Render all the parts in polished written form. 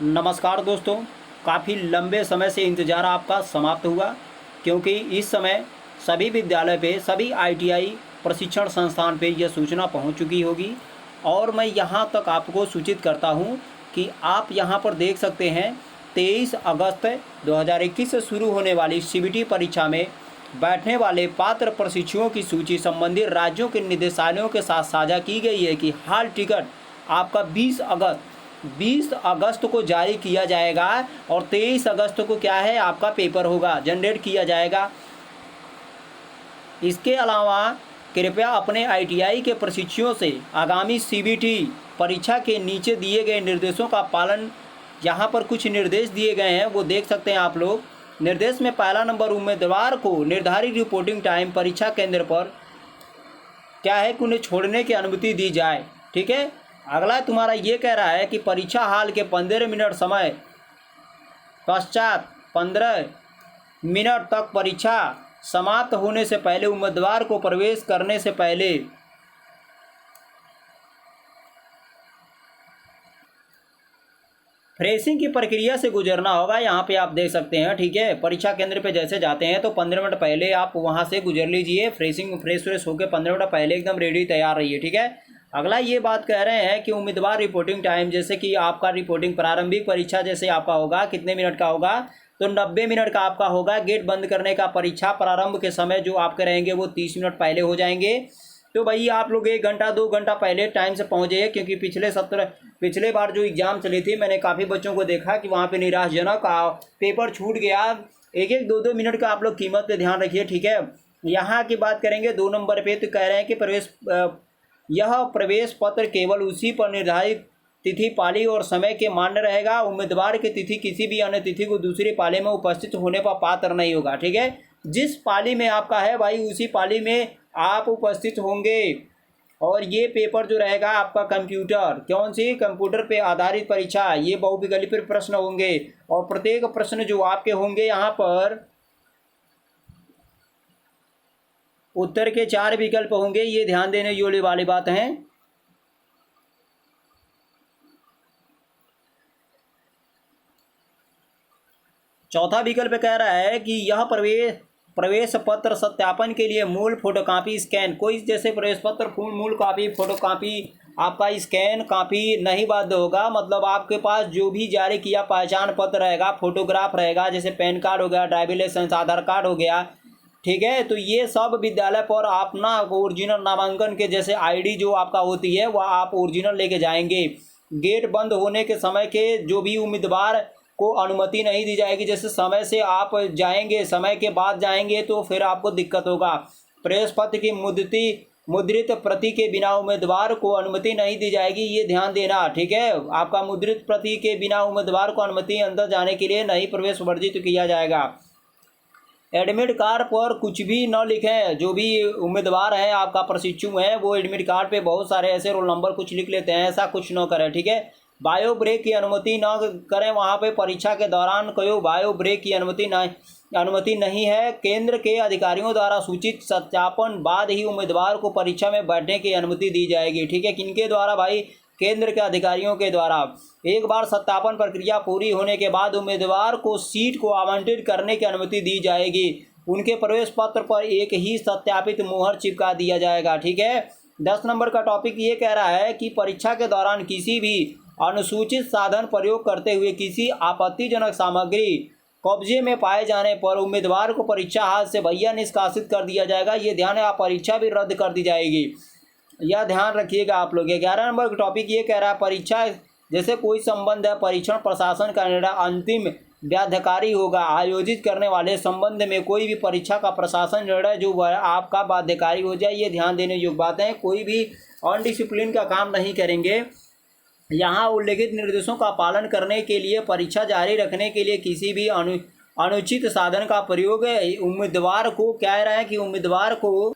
नमस्कार दोस्तों, काफ़ी लंबे समय से इंतज़ार आपका समाप्त हुआ, क्योंकि इस समय सभी विद्यालय पे, सभी आईटीआई प्रशिक्षण संस्थान पे यह सूचना पहुंच चुकी होगी। और मैं यहां तक आपको सूचित करता हूं कि आप यहां पर देख सकते हैं 23 अगस्त 2021 से शुरू होने वाली सीबीटी परीक्षा में बैठने वाले पात्र प्रशिक्षुओं की सूची संबंधित राज्यों के निदेशालयों के साथ साझा की गई है कि हाल टिकट आपका 20 अगस्त को जारी किया जाएगा और 23 अगस्त को क्या है आपका पेपर होगा, जनरेट किया जाएगा। इसके अलावा कृपया अपने आईटीआई के प्रशिक्षुओं से आगामी सीबीटी परीक्षा के नीचे दिए गए निर्देशों का पालन, यहाँ पर कुछ निर्देश दिए गए हैं वो देख सकते हैं आप लोग। निर्देश में पहला नंबर, उम्मीदवार को निर्धारित रिपोर्टिंग टाइम परीक्षा केंद्र पर क्या है कि उन्हें छोड़ने की अनुमति दी जाए। ठीक है। अगला तुम्हारा ये कह रहा है कि परीक्षा हाल के 15 मिनट समय पश्चात 15 मिनट तक परीक्षा समाप्त होने से पहले उम्मीदवार को प्रवेश करने से पहले फ्रेशिंग की प्रक्रिया से गुजरना होगा। यहाँ पे आप देख सकते हैं। ठीक है। परीक्षा केंद्र पे जैसे जाते हैं तो 15 मिनट पहले आप वहाँ से गुजर लीजिए। फ्रेश होकर 15 मिनट पहले एकदम रेडी तैयार रहिए। ठीक है। अगला ये बात कह रहे हैं कि उम्मीदवार रिपोर्टिंग टाइम, जैसे कि आपका रिपोर्टिंग प्रारंभिक परीक्षा जैसे आपका होगा कितने मिनट का होगा, तो 90 मिनट का आपका होगा। गेट बंद करने का परीक्षा प्रारंभ के समय जो आपके रहेंगे वो 30 मिनट पहले हो जाएंगे। तो भाई आप लोग 1 घंटा 2 घंटा पहले टाइम से पहुँचे, क्योंकि पिछले बार जो एग्ज़ाम चली थी मैंने काफ़ी बच्चों को देखा कि वहाँ पे निराशजनक पेपर छूट गया। 1-1 2-2 मिनट का आप लोग कीमत पे ध्यान रखिए। ठीक है। यहाँ की बात करेंगे 2 नंबर पे, तो कह रहे हैं कि यह प्रवेश पत्र केवल उसी पर निर्धारित तिथि, पाली और समय के मान्य रहेगा। उम्मीदवार की तिथि किसी भी अन्य तिथि को दूसरी पाली में उपस्थित होने पर पात्र नहीं होगा। ठीक है। जिस पाली में आपका है भाई उसी पाली में आप उपस्थित होंगे। और ये पेपर जो रहेगा आपका कौन सी कंप्यूटर पे आधारित परीक्षा, ये बहुविकल्पीय प्रश्न होंगे और प्रत्येक प्रश्न जो आपके होंगे यहाँ पर उत्तर के 4 विकल्प होंगे। ये ध्यान देने योग्य वाली बात है। चौथा विकल्प कह रहा है कि यह प्रवेश पत्र सत्यापन के लिए मूल फोटोकॉपी स्कैन, कोई जैसे प्रवेश पत्र मूल कॉपी फोटोकॉपी आपका स्कैन कॉपी नहीं बाध्य होगा। मतलब आपके पास जो भी जारी किया पहचान पत्र रहेगा, फोटोग्राफ रहेगा, जैसे पैन कार्ड हो गया, ड्राइविंग लाइसेंस, आधार कार्ड हो गया। ठीक है। तो ये सब विद्यालय पर अपना ओरिजिनल नामांकन के जैसे आईडी जो आपका होती है वह आप ओरिजिनल लेके जाएंगे। गेट बंद होने के समय के जो भी उम्मीदवार को अनुमति नहीं दी जाएगी। जैसे समय से आप जाएंगे, समय के बाद जाएंगे तो फिर आपको दिक्कत होगा। प्रवेश पत्र की मुद्रित प्रति के बिना उम्मीदवार को अनुमति नहीं दी जाएगी, ये ध्यान देना। ठीक है। आपका मुद्रित प्रति के बिना उम्मीदवार को अनुमति अंदर जाने के लिए नहीं प्रवेश वर्जित किया जाएगा। एडमिट कार्ड पर कुछ भी न लिखें। जो भी उम्मीदवार हैं आपका प्रशिक्षु हैं वो एडमिट कार्ड पे बहुत सारे ऐसे रोल नंबर कुछ लिख लेते हैं, ऐसा कुछ न करें। ठीक है। बायो ब्रेक की अनुमति न करें। वहाँ पे परीक्षा के दौरान कोई बायो ब्रेक की अनुमति नहीं है। केंद्र के अधिकारियों द्वारा सूचित सत्यापन बाद ही उम्मीदवार को परीक्षा में बैठने की अनुमति दी जाएगी। ठीक है। किनके द्वारा भाई? केंद्र के अधिकारियों के द्वारा। एक बार सत्यापन प्रक्रिया पूरी होने के बाद उम्मीदवार को सीट को आवंटित करने की अनुमति दी जाएगी। उनके प्रवेश पत्र पर एक ही सत्यापित मुहर चिपका दिया जाएगा। ठीक है। 10 नंबर का टॉपिक ये कह रहा है कि परीक्षा के दौरान किसी भी अनुसूचित साधन प्रयोग करते हुए किसी आपत्तिजनक सामग्री कब्जे में पाए जाने पर उम्मीदवार को परीक्षा हाल से भैया निष्कासित कर दिया जाएगा। ये ध्यान है, आप परीक्षा भी रद्द कर दी जाएगी, यह ध्यान रखिएगा आप लोग। 11 नंबर का टॉपिक ये कह रहा है परीक्षा जैसे कोई संबंध है, परीक्षण प्रशासन का निर्णय अंतिम बाध्यकारी होगा। आयोजित करने वाले संबंध में कोई भी परीक्षा का प्रशासन निर्णय जो वह आपका बाध्यकारी हो जाए, ये ध्यान देने योग्य बात है। कोई भी अनडिसिप्लिन का काम नहीं करेंगे। यहाँ उल्लेखित निर्देशों का पालन करने के लिए परीक्षा जारी रखने के लिए किसी भी अनुचित साधन का प्रयोग उम्मीदवार को कह रहे हैं कि उम्मीदवार को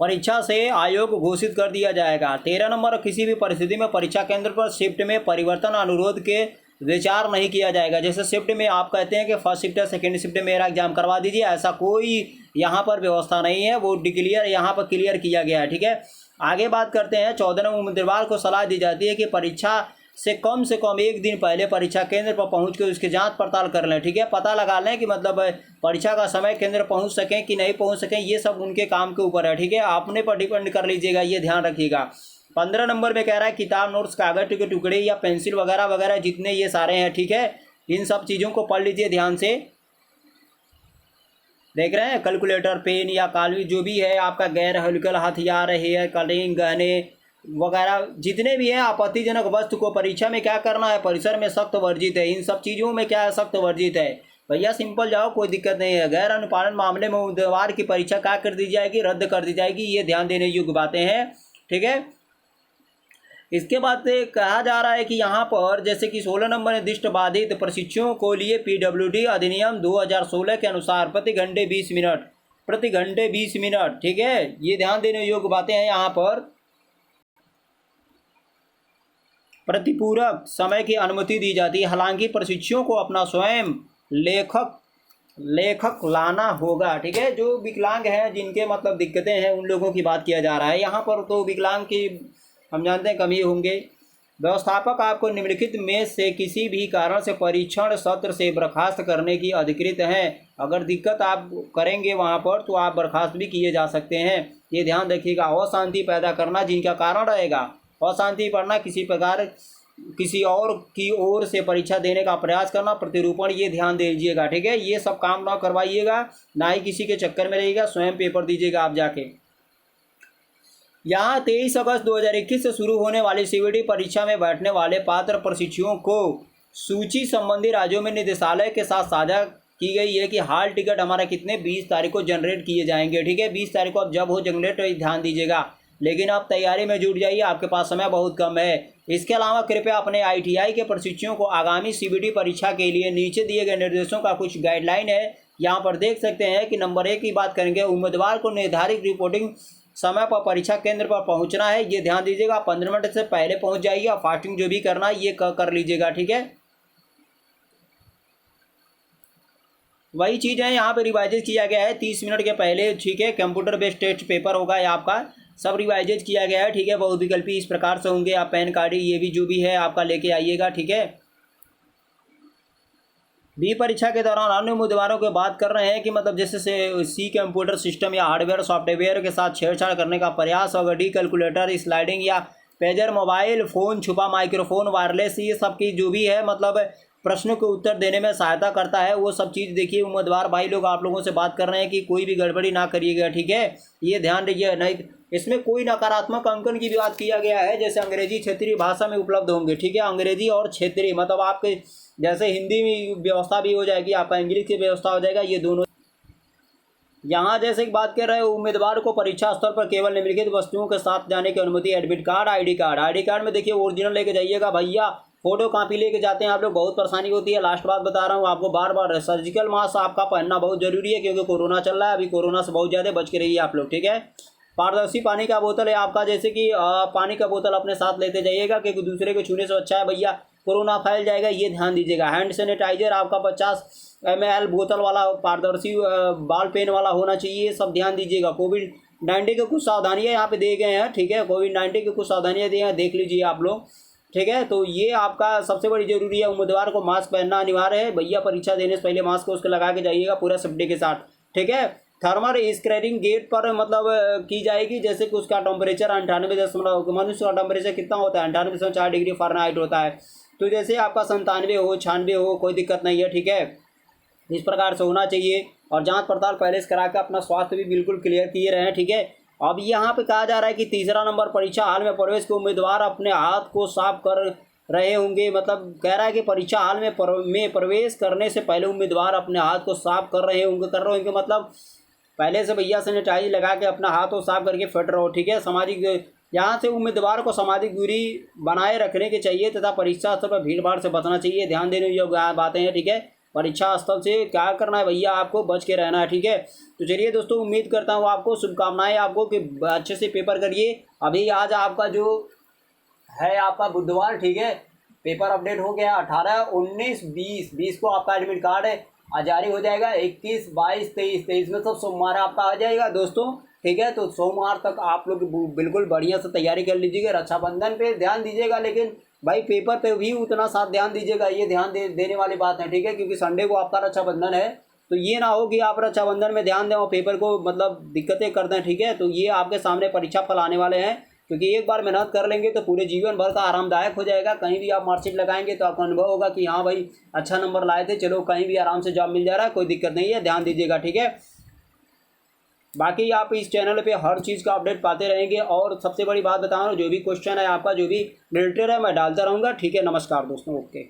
परीक्षा से आयोग घोषित कर दिया जाएगा। 13 नंबर, किसी भी परिस्थिति में परीक्षा केंद्र पर शिफ्ट में परिवर्तन अनुरोध के विचार नहीं किया जाएगा। जैसे शिफ्ट में आप कहते हैं कि फर्स्ट शिफ्ट है, सेकेंड शिफ्ट में मेरा एग्जाम करवा दीजिए, ऐसा कोई यहाँ पर व्यवस्था नहीं है। वो डिक्लियर यहाँ पर क्लियर किया गया है। ठीक है। आगे बात करते हैं 14 नंबर, उम्मीदवार को सलाह दी जाती है कि परीक्षा से कम एक दिन पहले परीक्षा केंद्र पर पहुंच के उसकी जांच पड़ताल कर लें। ठीक है, पता लगा लें कि मतलब परीक्षा का समय केंद्र पहुंच सकें कि नहीं पहुंच सकें, ये सब उनके काम के ऊपर है। ठीक है, अपने पर डिपेंड कर लीजिएगा, ये ध्यान रखिएगा। 15 नंबर में कह रहा है किताब, नोट्स, कागज के टुकड़े या पेंसिल वगैरह वगैरह जितने ये सारे हैं, ठीक है, इन सब चीज़ों को पढ़ लीजिए ध्यान से। देख रहे हैं, कैलकुलेटर, पेन या कालवी जो भी है आपका, गैर हल्के हथियार, हेयर कटिंग, गहने वगैरह जितने भी हैं आपत्तिजनक वस्तु को परीक्षा में क्या करना है, परिसर में सख्त वर्जित है। इन सब चीज़ों में क्या है, सख्त वर्जित है। भैया सिंपल जाओ, कोई दिक्कत नहीं है। गैर अनुपालन मामले में उम्मीदवार की परीक्षा क्या कर दी जाएगी, रद्द कर दी जाएगी। ये ध्यान देने योग्य बातें हैं। ठीक है, इसके बाद कहा जा रहा है कि यहाँ पर जैसे कि 16 नंबर निर्दिष्ट बाधित प्रशिक्षुओं को लिए पीडब्ल्यूडी अधिनियम 2016 के अनुसार प्रति घंटे 20 मिनट। ठीक है, ये ध्यान देने योग्य बातें हैं। यहाँ पर प्रतिपूरक समय की अनुमति दी जाती है। हालांकि प्रशिक्षुओं को अपना स्वयं लेखक लाना होगा। ठीक है, जो विकलांग हैं, जिनके मतलब दिक्कतें हैं, उन लोगों की बात किया जा रहा है यहाँ पर। तो विकलांग की हम जानते हैं कमी होंगे। व्यवस्थापक आपको निम्नलिखित में से किसी भी कारण से परीक्षण सत्र से बर्खास्त करने की अधिकृत हैं। अगर दिक्कत आप करेंगे वहाँ पर तो आप बर्खास्त भी किए जा सकते हैं। ये ध्यान रखिएगा। अशांति पैदा करना जिनका कारण रहेगा, अशांति पड़ना, किसी प्रकार किसी और की ओर से परीक्षा देने का प्रयास करना, प्रतिरूपण, ये ध्यान दीजिएगा। ठीक है, ये सब काम ना करवाइएगा, ना ही किसी के चक्कर में रहिएगा, स्वयं पेपर दीजिएगा आप जाके। यहाँ 23 अगस्त 2021 से शुरू होने वाली सीवीटी परीक्षा में बैठने वाले पात्र प्रशिक्षुओं को सूची संबंधी राज्यों में निदेशालय के साथ साझा की गई है कि हाल टिकट हमारा कितने 20 तारीख को जनरेट किए जाएंगे। ठीक है, 20 तारीख को अब जब हो जनरेट ध्यान दीजिएगा, लेकिन आप तैयारी में जुट जाइए, आपके पास समय बहुत कम है। इसके अलावा कृपया अपने ITI के प्रशिक्षुओं को आगामी CBT परीक्षा के लिए नीचे दिए गए निर्देशों का कुछ गाइडलाइन है, यहाँ पर देख सकते हैं कि नंबर 1 की बात करेंगे, उम्मीदवार को निर्धारित रिपोर्टिंग समय पर परीक्षा केंद्र पर पहुंचना है। ये ध्यान दीजिएगा, 15 मिनट से पहले पहुंच जाइए। फास्टिंग जो भी करना है ये कर लीजिएगा। ठीक है, वही चीज़ है, यहाँ पे रिवाइज किया गया है 30 मिनट के पहले। ठीक है, कंप्यूटर बेस्ड टेस्ट पेपर होगा ये आपका, सब रिवाइज किया गया है। ठीक है, बहुविकल्पी इस प्रकार से होंगे। आप पैन कार्ड ये भी जो भी है आपका लेके आइएगा। ठीक है, बी परीक्षा के दौरान अन्य उम्मीदवारों की बात कर रहे हैं कि मतलब जैसे सी कंप्यूटर सिस्टम या हार्डवेयर सॉफ्टवेयर के साथ छेड़छाड़ करने का प्रयास होगा, डी कैलकुलेटर, स्लाइडिंग या पेजर, मोबाइल फ़ोन, छुपा माइक्रोफोन, वायरलेस, ये सब की जो भी है मतलब प्रश्नों के उत्तर देने में सहायता करता है, वो सब चीज़ देखिए। उम्मीदवार भाई लोग आप लोगों से बात कर रहे हैं कि कोई भी गड़बड़ी ना करिएगा। ठीक है, ये ध्यान रखिए। नहीं, इसमें कोई नकारात्मक अंकन की भी बात किया गया है, जैसे अंग्रेजी क्षेत्रीय भाषा में उपलब्ध होंगे। ठीक है, अंग्रेजी और क्षेत्रीय मतलब आपके जैसे हिंदी में व्यवस्था भी हो जाएगी, आपका इंग्लिश की व्यवस्था हो जाएगा, ये दोनों। यहाँ जैसे कि बात कर रहे हैं, उम्मीदवार को परीक्षा स्थल पर केवल निम्नलिखित वस्तुओं के साथ जाने की अनुमति। एडमिट कार्ड, ID कार्ड में देखिए ओरिजिनल लेके जाइएगा भैया। फोटो कॉपी लेके जाते हैं आप लोग, बहुत परेशानी होती है। लास्ट बात बता रहा हूँ आपको बार बार, सर्जिकल मास्क आपका पहनना बहुत जरूरी है, क्योंकि कोरोना चल रहा है अभी। कोरोना से बहुत ज़्यादा बच के रहिए आप लोग। ठीक है, पारदर्शी पानी का बोतल है आपका, जैसे कि पानी का बोतल अपने साथ लेते जाइएगा, क्योंकि दूसरे के छूने से अच्छा है भैया कोरोना फैल जाएगा, ये ध्यान दीजिएगा। हैंड सैनिटाइजर आपका 50 ml बोतल वाला पारदर्शी बाल पेन वाला होना चाहिए, सब ध्यान दीजिएगा। कोविड-19 के कुछ सावधानियाँ यहाँ पे दिए गए हैं। ठीक है, कोविड-19 की कुछ सावधानियाँ दी हैं, देख लीजिए आप लोग। ठीक है, तो ये आपका सबसे बड़ी जरूरी है। उम्मीदवार को मास्क पहनना अनिवार्य है भैया, परीक्षा देने से पहले मास्क को उसके लगा के जाइएगा पूरा सेफ्टी के साथ। ठीक है, थर्मल स्क्रीनिंग गेट पर मतलब की जाएगी, जैसे कि उसका टेम्परेचर 98 मनुष्य का टेम्परेचर कितना होता है, 98.4 डिग्री फ़ारेनहाइट होता है। तो जैसे आपका 97 हो, 96 हो, कोई दिक्कत नहीं है। ठीक है, इस प्रकार से होना चाहिए। और जांच पड़ताल पहले से करा के अपना स्वास्थ्य भी बिल्कुल क्लियर किए रहें। ठीक है, अब यहाँ पे कहा जा रहा है कि तीसरा नंबर, परीक्षा हाल में प्रवेश के उम्मीदवार अपने हाथ को साफ कर रहे होंगे। मतलब कह रहा है कि परीक्षा हाल में प्रवेश करने से पहले उम्मीदवार अपने हाथ को साफ कर रहे होंगे मतलब पहले से भैया सैनिटाइज लगा के अपना हाथ को साफ करके फिट रहो। ठीक है, सामाजिक यहाँ से उम्मीदवार को सामाजिक दूरी बनाए रखने की चाहिए तथा परीक्षा स्थल पर भीड़ भाड़ से बचना चाहिए। ध्यान देने योग्य बातें हैं। ठीक है, परीक्षा स्थल से क्या करना है भैया, आपको बच के रहना है। ठीक है, तो चलिए दोस्तों, उम्मीद करता हूँ आपको, शुभकामनाएं आपको कि अच्छे से पेपर करिए। अभी आज आपका जो है आपका बुधवार, ठीक है, पेपर अपडेट हो गया। 18, 19, 20 को आपका एडमिट कार्ड है जारी हो जाएगा। 21, 22, 23 में सब सोमवार आपका आ जाएगा दोस्तों। ठीक है, तो सोमवार तक आप लोग बिल्कुल बढ़िया से तैयारी कर लीजिएगा। रक्षाबंधन पे ध्यान दीजिएगा, लेकिन भाई पेपर पे भी उतना साथ ध्यान दीजिएगा, ये ध्यान देने वाली बात है, ठीक है, क्योंकि संडे को आपका रक्षाबंधन है। तो ये ना हो कि आप रक्षाबंधन में ध्यान दें और पेपर को मतलब दिक्कतें कर दें, ठीक है। तो ये आपके सामने परीक्षा फल आने वाले हैं, क्योंकि एक बार मेहनत कर लेंगे तो पूरे जीवन भर का आरामदायक हो जाएगा। कहीं भी आप मार्कशीट लगाएंगे तो आपको अनुभव होगा कि हाँ भाई अच्छा नंबर लाए थे, चलो कहीं भी आराम से जॉब मिल जा रहा है, कोई दिक्कत नहीं है, ध्यान दीजिएगा, ठीक है। बाकी आप इस चैनल पे हर चीज़ का अपडेट पाते रहेंगे, और सबसे बड़ी बात बता रहा हूँ, जो भी क्वेश्चन है आपका, जो भी रिलेटेड है, मैं डालता रहूँगा, ठीक है। नमस्कार दोस्तों, ओके।